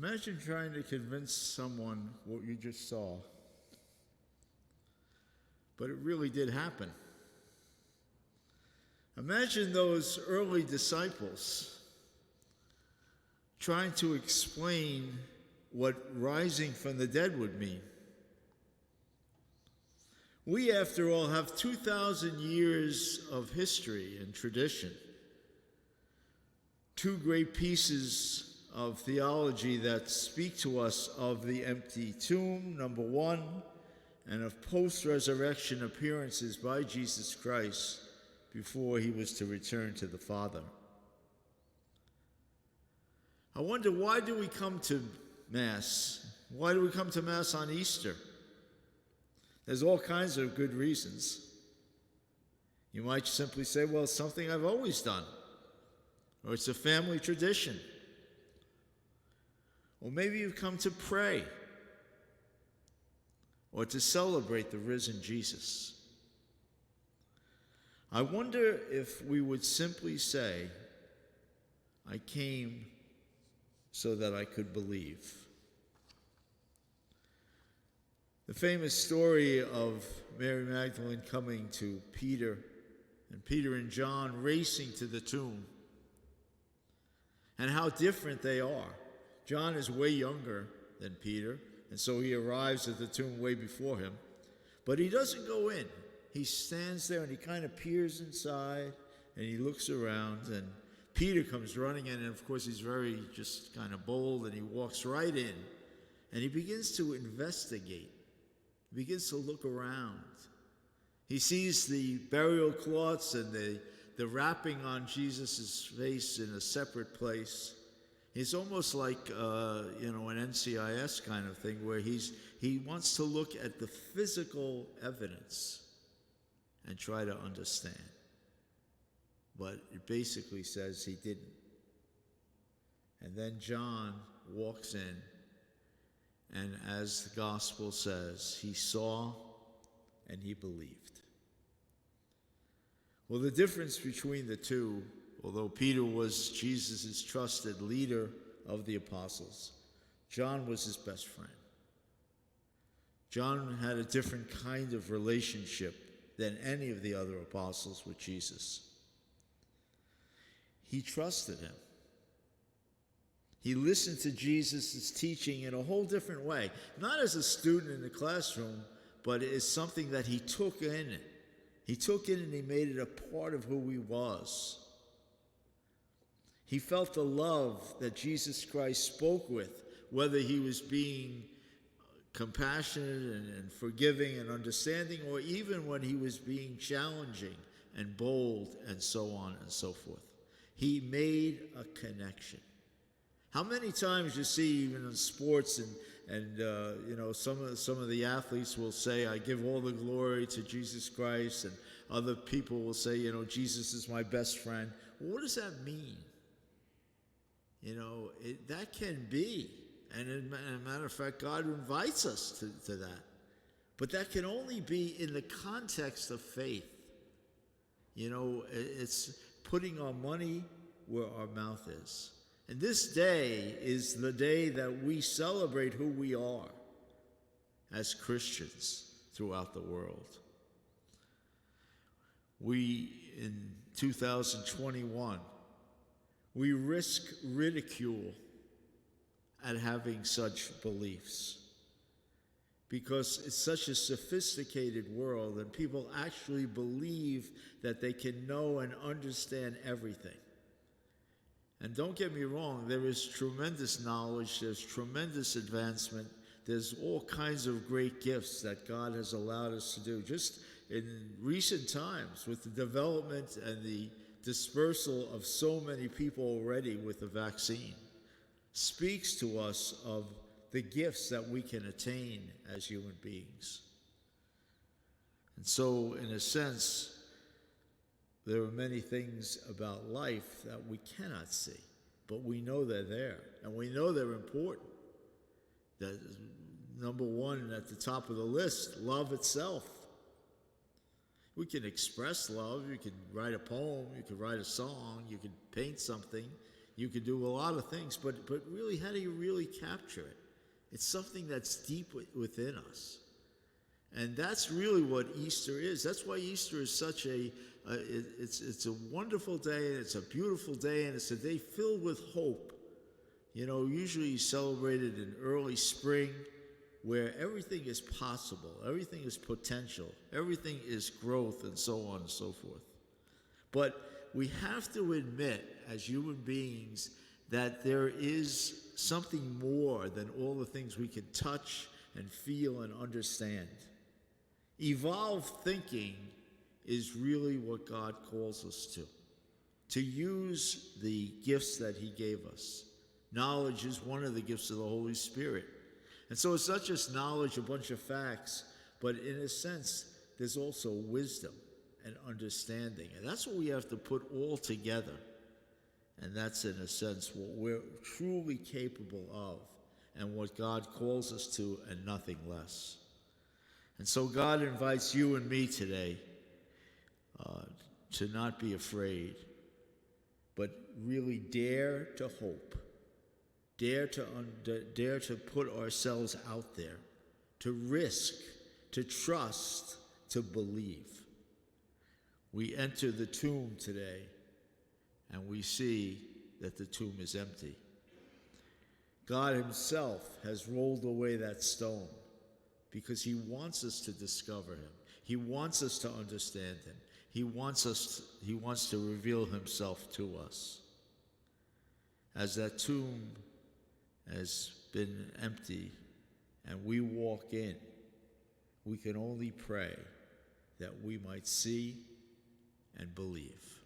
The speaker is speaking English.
Imagine trying to convince someone what you just saw. But it really did happen. Imagine those early disciples trying to explain what rising from the dead would mean. We, after all, have 2,000 years of history and tradition. Two great pieces of theology that speak to us of the empty tomb, number one, and of post-resurrection appearances by Jesus Christ before he was to return to the Father. I wonder, why do we come to Mass? Why do we come to Mass on Easter? There's all kinds of good reasons. You might simply say, well, it's something I've always done, or it's a family tradition. Or maybe you've come to pray or to celebrate the risen Jesus. I wonder if we would simply say, I came so that I could believe. The famous story of Mary Magdalene coming to Peter, and Peter and John racing to the tomb, and how different they are. John is way younger than Peter, and so he arrives at the tomb way before him. But he doesn't go in. He stands there and he kind of peers inside and he looks around, and Peter comes running in, and of course he's very just kind of bold, and he walks right in and he begins to investigate. He begins to look around. He sees the burial cloths and the wrapping on Jesus' face in a separate place. It's almost like, an NCIS kind of thing, where he wants to look at the physical evidence and try to understand. But it basically says he didn't. And then John walks in, and as the gospel says, he saw and he believed. Well, the difference between the two, although Peter was Jesus' trusted leader of the apostles, John was his best friend. John had a different kind of relationship than any of the other apostles with Jesus. He trusted him. He listened to Jesus' teaching in a whole different way, not as a student in the classroom, but as something that he took in. He took it and he made it a part of who he was. He felt the love that Jesus Christ spoke with, whether he was being compassionate and forgiving and understanding, or even when he was being challenging and bold and so on and so forth. He made a connection. How many times you see, even in sports, and some of the athletes will say, I give all the glory to Jesus Christ, and other people will say, Jesus is my best friend. Well, what does that mean? That can be. And as a matter of fact, God invites us to that. But that can only be in the context of faith. It's putting our money where our mouth is. And this day is the day that we celebrate who we are as Christians throughout the world. We, in 2021, we risk ridicule at having such beliefs, because it's such a sophisticated world and people actually believe that they can know and understand everything. And don't get me wrong, there is tremendous knowledge, there's tremendous advancement, there's all kinds of great gifts that God has allowed us to do. Just in recent times, with the development and the dispersal of so many people already with the vaccine, speaks to us of the gifts that we can attain as human beings. And so, in a sense, there are many things about life that we cannot see, but we know they're there, and we know they're important. That number one at the top of the list, love itself. We can express love. You can write a poem. You can write a song. You can paint something. You can do a lot of things, but really, how do you really capture it? It's something that's deep within us. And that's really what Easter is. That's why Easter is such it's a wonderful day, and it's a beautiful day, and it's a day filled with hope. You know, usually you celebrate it in early spring, where everything is possible, everything is potential, everything is growth, and so on and so forth. But we have to admit, as human beings, that there is something more than all the things we can touch and feel and understand. Evolved thinking is really what God calls us to use the gifts that he gave us. Knowledge is one of the gifts of the Holy Spirit. And so it's not just knowledge, a bunch of facts, but in a sense, there's also wisdom and understanding. And that's what we have to put all together. And that's, in a sense, what we're truly capable of and what God calls us to, and nothing less. And so God invites you and me today to not be afraid, but really dare to hope, dare to put ourselves out there, to risk, to trust, to believe. We enter the tomb today, and we see that the tomb is empty. God himself has rolled away that stone because he wants us to discover him. He wants us to understand him. He wants to reveal himself to us. As that tomb has been empty and we walk in, we can only pray that we might see and believe.